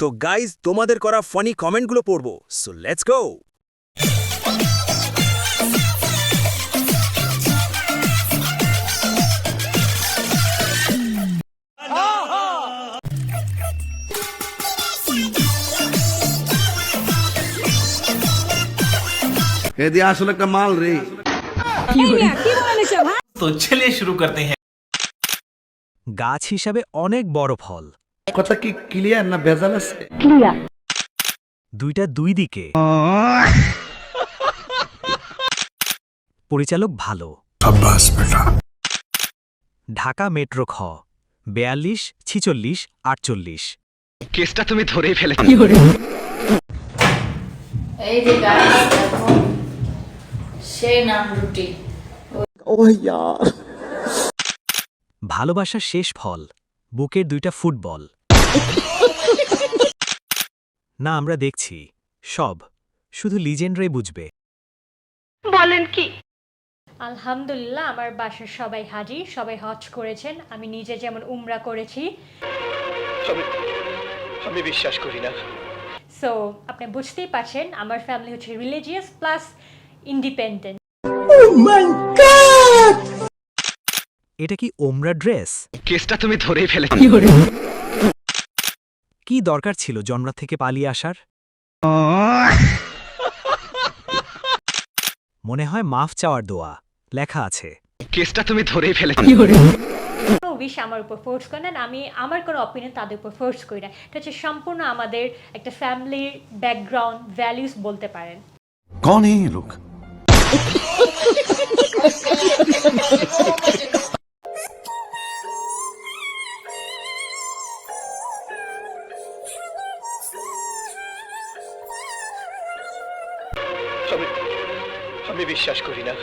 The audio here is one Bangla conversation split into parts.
তো গাইজ তোমাদের করা ফানি কমেন্টগুলো পড়বো, সো লেটস গো। এদি আসলে একটা মাল রে। तो चलिए शुरू करते हैं। গাছ হিসাবে অনেক বড় ফল, কথা কি ক্লিয়ার না ভেজাল আছে? দুইটা দুই দিকে। পরিচালক ভালো। ঢাকা মেট্রো খ 42, 46, 48। কেসটা তুমি ধরেই ফেলে। এই যে গাইস দেখো সেই নাম রুটি। ভালোবাসার শেষ ফল, বুকের দুইটা ফুটবল। না, আমরা দেখছি সব, শুধু লিজেন্ডরাই বুঝবে। আলহামদুলিল্লাহ, আমার বাসার সবাই হাজি, সবাই হজ করেছেন। আমি নিজে যেমন উমরা করেছি। আমি বিশ্বাস করি না। সো আপনি বুঝতেই পারছেন আমার ফ্যামিলি হচ্ছে রিলিজিয়াস প্লাস ইন্ডিপেন্ডেন্ট। এটা কি ওমরা ড্রেস? কেসটা তুমি ধরেই ফেলে। কি দরকার ছিল জন্ম থেকে পালিয়ে আসার? মনে হয় মাফ চাওয়ার দোয়া লেখা আছে। কেসটা তুমি ধরেই ফেলে। কোনো উইশ আমার উপর ফোর্স করে না, আমি আমার কোনো অপিনিয়ন তাদের উপর ফোর্স করি না। এটা হচ্ছে সম্পূর্ণ আমাদের একটা ফ্যামিলির ব্যাকগ্রাউন্ড, ভ্যালিউস বলতে পারেন। कौन है ये लोग? আমি বিশ্বাস করি না।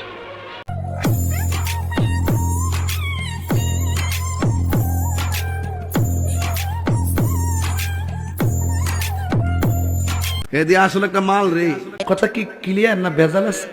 এদি আসলে একটা মাল রে। কথা কি ক্লিয়ার না ভেজাল আছে?